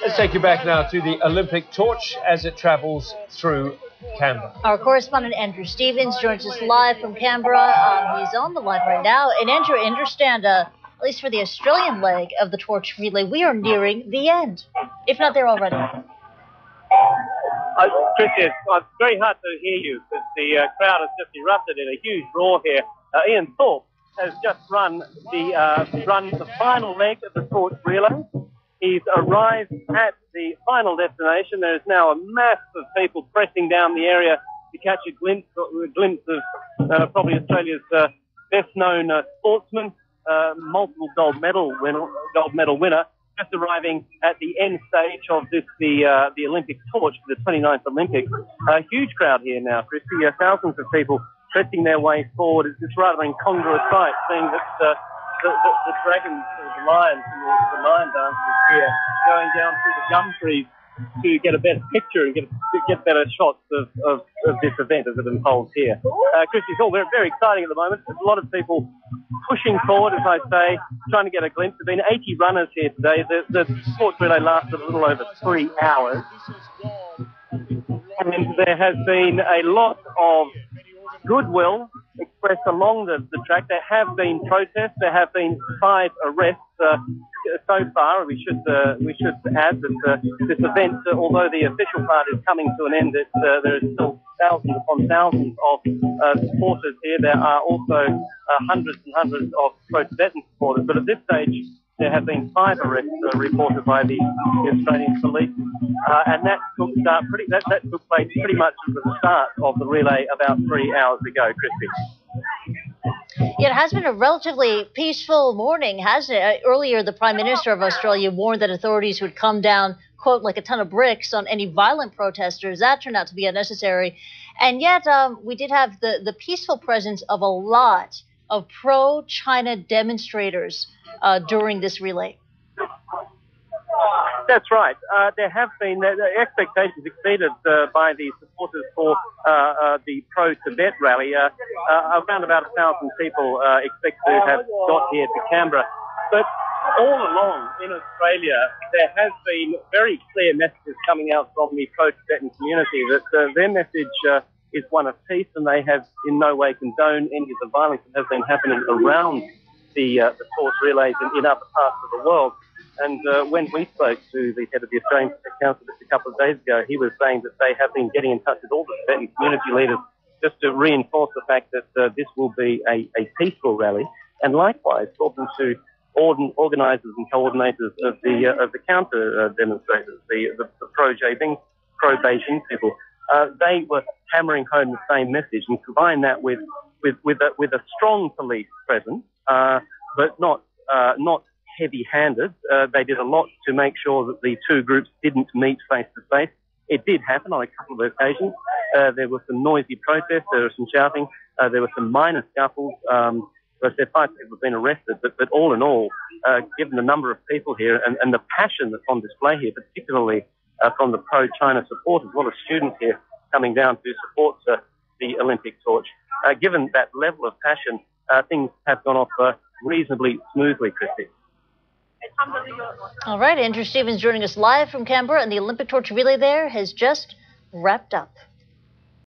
Let's take you back now to the Olympic torch as it travels through Canberra. Our correspondent Andrew Stevens joins us live from Canberra. He's on the line right now. And Andrew, I understand, at least for the Australian leg of the torch relay, we are nearing the end, if not there already. Chris, it's very hard to hear you because the crowd has just erupted in a huge roar here. Ian Thorpe has just run the final leg of the torch relay. He's arrived at the final destination. There is now a mass of people pressing down the area to catch a glimpse of probably Australia's best-known sportsman, multiple gold medal winner, just arriving at the end stage of the Olympic torch for the 29th Olympics. A huge crowd here now, Christy. Thousands of people pressing their way forward. It's rather incongruous sight, seeing that the dragons, the lions, and the lion dancers here going down through the gum trees to get a better picture and get better shots of this event as it unfolds here. Christy, it's all very exciting at the moment. There's a lot of people pushing forward, as I say, trying to get a glimpse. There have been 80 runners here today. The sports relay lasted a little over 3 hours. And there has been a lot of goodwill expressed along the track. There have been protests. There have been 5 arrests so far. We should add that this event, although the official part is coming to an end, there is still thousands upon thousands of supporters here. There are also hundreds and hundreds of pro-Tibetan supporters. But at this stage, there have been 5 arrests reported by the Australian police, and that took place pretty much at the start of the relay about 3 hours ago, Christy. Yeah, it has been a relatively peaceful morning, hasn't it? Earlier, the Prime Minister of Australia warned that authorities would come down, quote, like a ton of bricks on any violent protesters. That turned out to be unnecessary. And yet, we did have the peaceful presence of a lot of pro-China demonstrators during this relay. That's right. There have been the expectations exceeded by the supporters for the pro-Tibet rally. Around about 1,000 people expect to have got here to Canberra. But all along in Australia, there has been very clear messages coming out from the pro-Tibetan community that their message is one of peace, and they have in no way condoned any of the violence that has been happening around the torch relays in other parts of the world. And when we spoke to the head of the Australian Council just a couple of days ago, he was saying that they have been getting in touch with all the Tibetan community leaders just to reinforce the fact that this will be a peaceful rally, and likewise talking to organisers and coordinators of the counter demonstrators, the pro-Beijing people. They were hammering home the same message, and combine that with a strong police presence, but not heavy-handed. They did a lot to make sure that the two groups didn't meet face-to-face. It did happen on a couple of occasions. There were some noisy protests, there was some shouting, there were some minor scuffles. As I said, 5 people have been arrested, but all in all, given the number of people here and the passion that's on display here, particularly from the pro-China supporters, a lot of students here coming down to support the Olympic torch, given that level of passion, things have gone off reasonably smoothly, Christy. All right, Andrew Stevens joining us live from Canberra, and the Olympic torch relay there has just wrapped up.